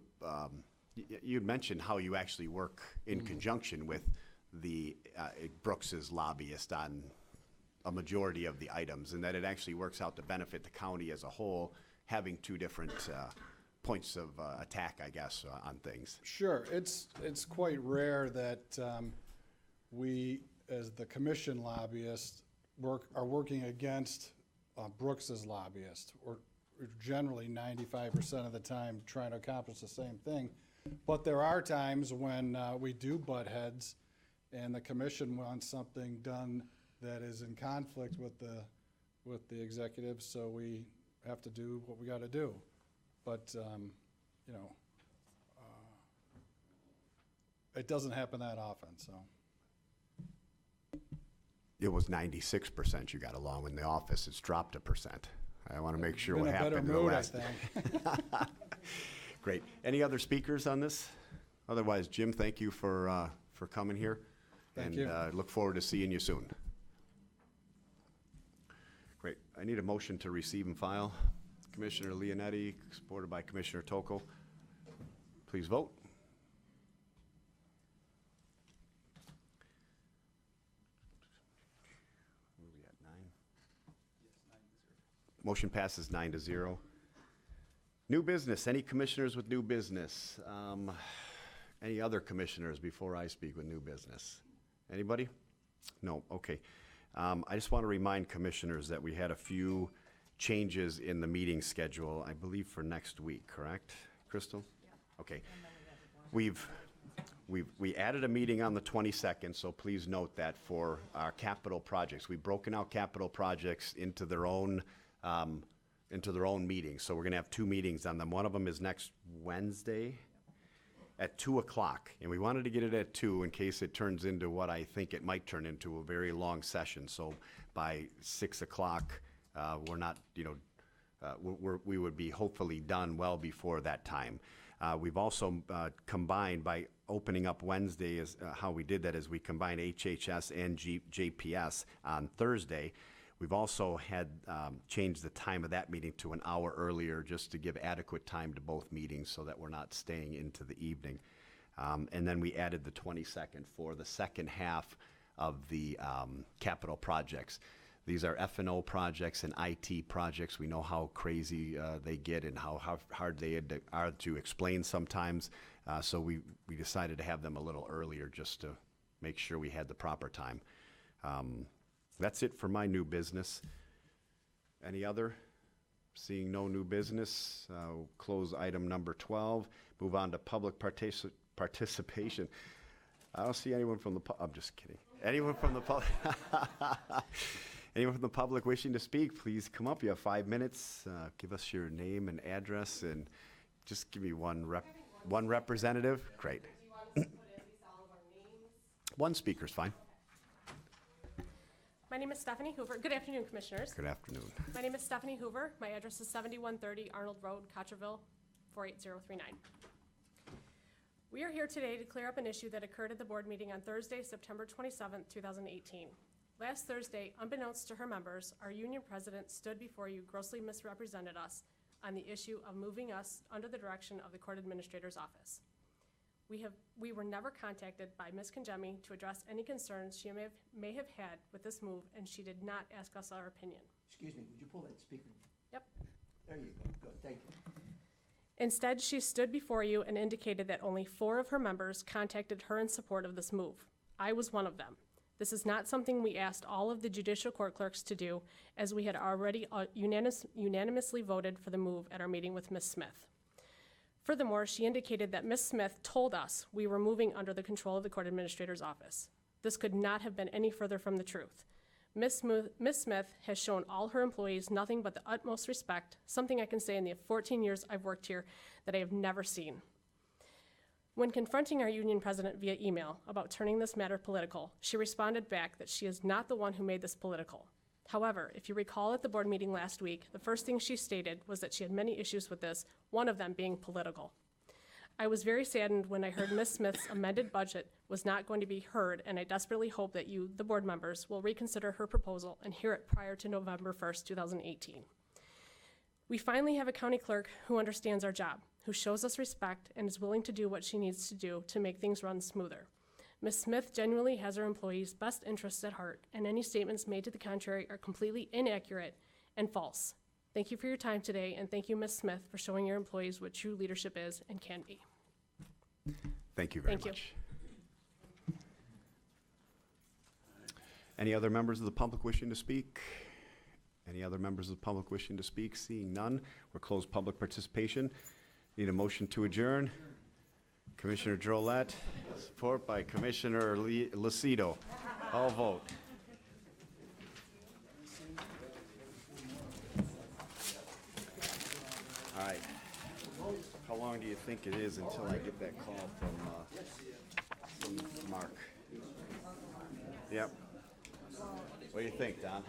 you'd mentioned how you actually work in conjunction with the Brooks's lobbyist on a majority of the items, and that it actually works out to benefit the county as a whole, having two different points of attack, I guess, on things. Sure, it's quite rare that we, as the commission lobbyist, are working against Brooks's lobbyist. We're generally 95% of the time trying to accomplish the same thing. But there are times when we do butt heads and the commission wants something done that is in conflict with the executive, so we have to do what we got to do. But, it doesn't happen that often, so. It was 96% you got along in the office. It's dropped 1%. I want to make sure what happened in the last. Great. Any other speakers on this? Otherwise, Jim, thank you for coming here. Thank you. Look forward to seeing you soon. Great. I need a motion to receive and file. Commissioner Leonetti, supported by Commissioner Tocco. Please vote. What are we at, 9? Motion passes 9-0. New business. Any commissioners with new business? Any other commissioners before I speak with new business? Anybody? No. Okay. I just want to remind commissioners that we had a few changes in the meeting schedule, I believe for next week, correct, Crystal? Yeah. Okay. We added a meeting on the 22nd, so please note that for our capital projects. We've broken out capital projects into their own meetings. So we're going to have 2 meetings on them. One of them is next Wednesday at 2 o'clock. And we wanted to get it at 2 in case it turns into what I think it might turn into, a very long session. So by 6 o'clock, we're not, we would be hopefully done well before that time. We've also combined by opening up Wednesday, is how we did that is we combined HHS and JPS on Thursday. We've also had changed the time of that meeting to an hour earlier just to give adequate time to both meetings so that we're not staying into the evening. And then we added the 22nd for the second half of the capital projects. These are F&O projects and IT projects. We know how crazy they get and how hard they are to explain sometimes. So we decided to have them a little earlier just to make sure we had the proper time. That's it for my new business. Any other? Seeing no new business, we'll close item number 12. Move on to public participation. I don't see anyone from the I'm just kidding. Anyone from the public? Anyone from the public wishing to speak, please come up. You have 5 minutes. Give us your name and address, and just give me one representative. Great. One speaker's fine. My name is Stephanie Hoover. Good afternoon, Commissioners. Good afternoon. My name is Stephanie Hoover. My address is 7130 Arnold Road, Cotcherville, 48039. We are here today to clear up an issue that occurred at the board meeting on Thursday, September 27th, 2018. Last Thursday, unbeknownst to her members, our union president stood before you, grossly misrepresented us on the issue of moving us under the direction of the court administrator's office. We were never contacted by Ms. Congemi to address any concerns she may have had with this move, and she did not ask us our opinion. Excuse me, would you pull that speaker? Yep. There you go. Good, thank you. Instead, she stood before you and indicated that only 4 of her members contacted her in support of this move. I was one of them. This is not something we asked all of the judicial court clerks to do, as we had already unanimously voted for the move at our meeting with Ms. Smith. Furthermore, she indicated that Ms. Smith told us we were moving under the control of the court administrator's office. This could not have been any further from the truth. Ms. Smith has shown all her employees nothing but the utmost respect, something I can say in the 14 years I've worked here that I have never seen. When confronting our union president via email about turning this matter political, she responded back that she is not the one who made this political. However, if you recall at the board meeting last week, the first thing she stated was that she had many issues with this, one of them being political. I was very saddened when I heard Ms. Smith's amended budget was not going to be heard, and I desperately hope that you, the board members, will reconsider her proposal and hear it prior to November 1st, 2018. We finally have a county clerk who understands our job, who shows us respect and is willing to do what she needs to do to make things run smoother. Ms. Smith genuinely has her employees' best interests at heart, and any statements made to the contrary are completely inaccurate and false. Thank you for your time today, and thank you, Ms. Smith, for showing your employees what true leadership is and can be. Thank you very much. Any other members of the public wishing to speak? Any other members of the public wishing to speak? Seeing none, we'll close public participation. Need a motion to adjourn. Commissioner Drollet, support by Commissioner Lucido. All vote. All right. How long do you think it is until I get that call from Mark? Yep. What do you think, Don?